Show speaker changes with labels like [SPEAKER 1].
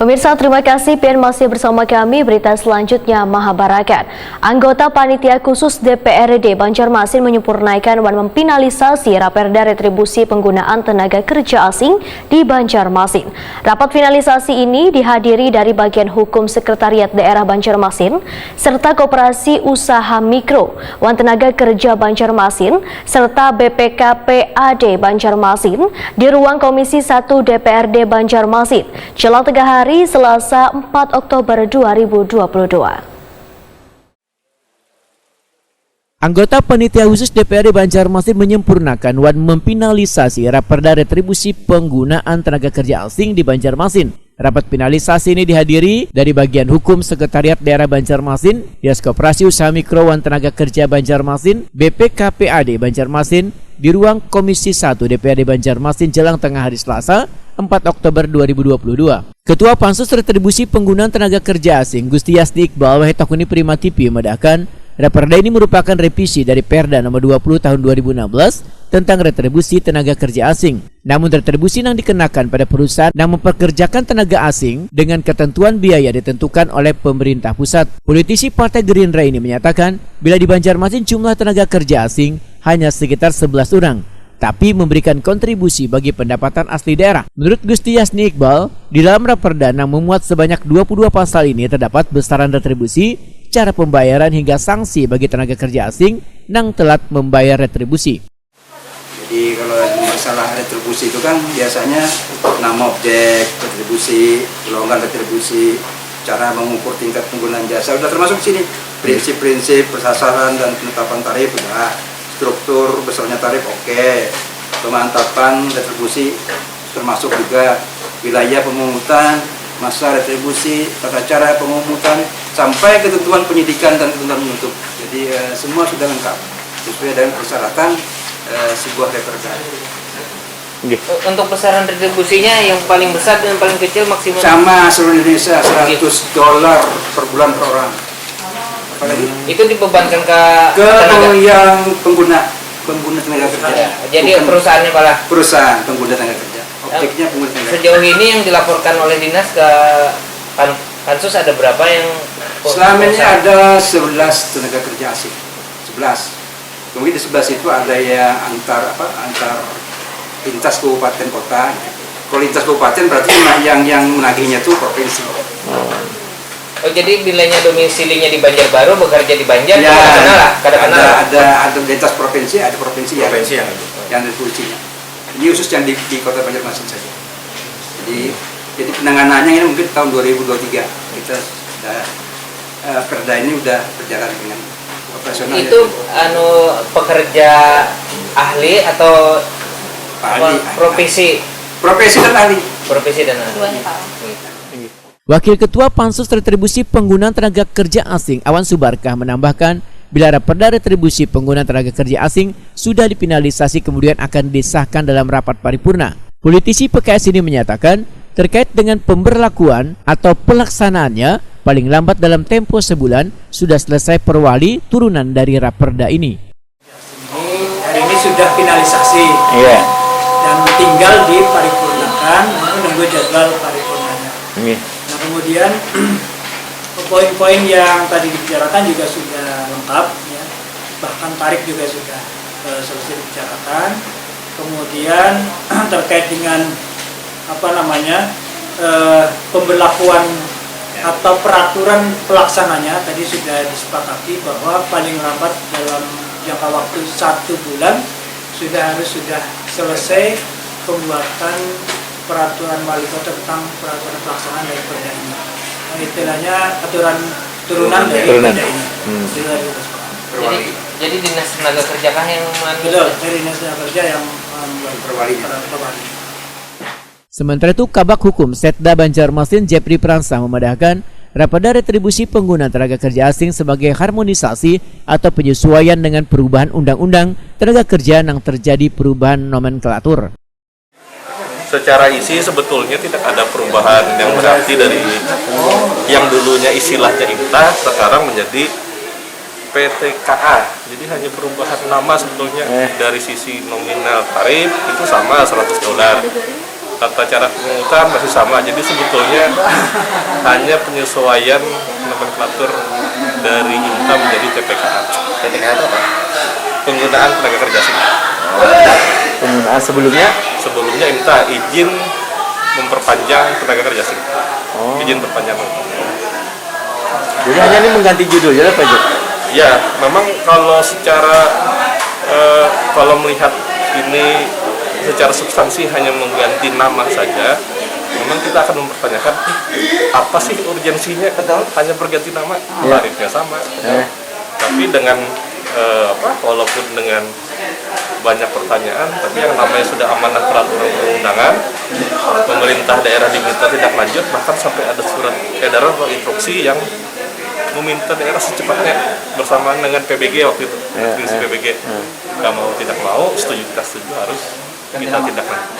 [SPEAKER 1] Pemirsa, terima kasih PN masih bersama kami. Berita selanjutnya, Mahabarakat. Anggota Panitia Khusus DPRD Banjarmasin menyempurnakan dan memfinalisasi Raperda Retribusi Penggunaan Tenaga Kerja Asing di Banjarmasin. Rapat finalisasi ini dihadiri dari bagian hukum Sekretariat Daerah Banjarmasin, serta Koperasi Usaha Mikro, Wan Tenaga Kerja Banjarmasin, serta BPKPAD Banjarmasin di ruang Komisi 1 DPRD Banjarmasin, jelang 3 hari Selasa 4 Oktober 2022.
[SPEAKER 2] Anggota Panitia Khusus DPRD Banjarmasin menyempurnakan dan memfinalisasi Raperda Retribusi Penggunaan Tenaga Kerja Asing di Banjarmasin. Rapat finalisasi ini dihadiri dari bagian hukum Sekretariat Daerah Banjarmasin, Dinas Koperasi Usaha Mikro Wan Tenaga Kerja Banjarmasin, BPKPAD Banjarmasin di ruang Komisi 1 DPRD Banjarmasin jelang tengah hari Selasa 4 Oktober 2022. Ketua Pansus Retribusi Penggunaan Tenaga Kerja Asing Gusti Yasni Iqbal Wahetakuni Prima TV memedahkan Raperda ini merupakan revisi dari Perda nomor 20 tahun 2016 tentang retribusi tenaga kerja asing. Namun retribusi yang dikenakan pada perusahaan yang mempekerjakan tenaga asing dengan ketentuan biaya ditentukan oleh pemerintah pusat. Politisi Partai Gerindra ini menyatakan bila di Banjarmasin jumlah tenaga kerja asing hanya sekitar 11 orang, tapi memberikan kontribusi bagi pendapatan asli daerah. Menurut Gusti Yasni Iqbal, di dalam Raperda yang memuat sebanyak 22 pasal ini terdapat besaran retribusi, cara pembayaran hingga sanksi bagi tenaga kerja asing yang telat membayar retribusi.
[SPEAKER 3] Jadi kalau masalah retribusi itu kan biasanya nama objek retribusi, golongan retribusi, cara mengukur tingkat penggunaan jasa sudah termasuk di sini. Prinsip-prinsip persasaran dan penetapan tarif sudah, struktur besarnya tarif oke, pemantapan retribusi termasuk juga wilayah pemungutan, masa retribusi, tata cara pemungutan, sampai ketentuan penyidikan dan ketentuan menuntut. Jadi semua sudah lengkap sesuai dengan persyaratan sebuah Raperda.
[SPEAKER 4] Untuk besaran retribusinya yang paling besar dan paling kecil maksimal
[SPEAKER 3] Sama seluruh Indonesia, $100 per bulan per orang. Apalagi
[SPEAKER 4] itu dibebankan ke
[SPEAKER 3] tenaga yang pengguna tenaga kerja.
[SPEAKER 4] Jadi
[SPEAKER 3] bukan
[SPEAKER 4] perusahaannya malah
[SPEAKER 3] perusahaan pengguna tenaga kerja. Objeknya pengguna tenaga kerja.
[SPEAKER 4] Sejauh ini yang dilaporkan oleh dinas ke Pansus ada berapa yang
[SPEAKER 3] Selama ini ada 11 tenaga kerja asing. 11. Kemudian di sebelah situ ada yang antar lintas kabupaten kota. Kalau lintas kabupaten berarti yang menagihnya itu provinsi.
[SPEAKER 4] Oh, jadi bilanya domisilinya di Banjarbaru, bekerja di Banjar,
[SPEAKER 3] Ya, ada lintas provinsi, ada provinsi yang retribusinya. Ini khusus yang di kota Banjarmasin saja. Jadi penanganannya ini mungkin tahun 2023 kita sudah Perda ini sudah berjalan dengan operasional.
[SPEAKER 4] Itu pekerja ahli atau
[SPEAKER 3] ahli,
[SPEAKER 4] profesi
[SPEAKER 3] dan ahli.
[SPEAKER 4] Profesi dan ahli.
[SPEAKER 2] Wakil Ketua Pansus Retribusi Penggunaan Tenaga Kerja Asing Awan Subarkah menambahkan bila Raperda Retribusi Penggunaan Tenaga Kerja Asing sudah difinalisasi kemudian akan disahkan dalam rapat paripurna. Politisi PKS ini menyatakan terkait dengan pemberlakuan atau pelaksanaannya paling lambat dalam tempo sebulan sudah selesai perwali turunan dari Raperda ini.
[SPEAKER 5] Hari ini sudah finalisasi, dan tinggal diparipurnakan, menunggu jadwal paripurnanya. Nah kemudian poin-poin yang tadi dibicarakan juga sudah lengkap, ya. Bahkan tarif juga sudah selesai dibicarakan. Kemudian terkait dengan pemberlakuan atau peraturan pelaksananya tadi sudah disepakati bahwa paling lambat dalam jangka waktu 1 bulan sudah selesai pembuatan peraturan wali kota tentang peraturan pelaksanaan dari Perda ini. Istilahnya aturan turunan dari Perda ini.
[SPEAKER 4] Jadi dinas tenaga kerja kah yang
[SPEAKER 5] betul, dari dinas tenaga kerja yang perwali.
[SPEAKER 2] Sementara itu, Kabak Hukum Setda Banjarmasin Jepri Pransa memedahkan Raperda Retribusi Penggunaan Tenaga Kerja Asing sebagai harmonisasi atau penyesuaian dengan perubahan undang-undang tenaga kerja yang terjadi perubahan nomenklatur.
[SPEAKER 6] Secara isi sebetulnya tidak ada perubahan yang berarti dari yang dulunya istilahnya INTA sekarang menjadi PTKA. Jadi hanya perubahan nama sebetulnya. Dari sisi nominal tarif itu sama $100. tata cara pemungutan masih sama. Jadi sebetulnya hanya penyesuaian nomenklatur dari IMTA menjadi TPKA.
[SPEAKER 7] TPKA itu apa?
[SPEAKER 6] Penggunaan tenaga kerja asing.
[SPEAKER 7] Penggunaan sebelumnya?
[SPEAKER 6] Sebelumnya IMTA izin memperpanjang tenaga kerja asing. Izin perpanjang.
[SPEAKER 7] Jadi hanya ini mengganti judul ya Pak Jo?
[SPEAKER 6] Ya, memang kalau secara kalau melihat ini secara substansi hanya mengganti nama saja, memang kita akan mempertanyakan apa sih urgensinya hanya berganti nama, tarifnya sama. Tapi dengan walaupun dengan banyak pertanyaan, tapi yang namanya sudah amanat peraturan perundangan, pemerintah daerah diminta tidak lanjut, bahkan sampai ada surat edaran atau instruksi yang meminta daerah secepatnya bersamaan dengan PBG waktu itu, prinsip PBG, nggak mau tidak mau, setuju tidak setuju harus kita tindak lanjut.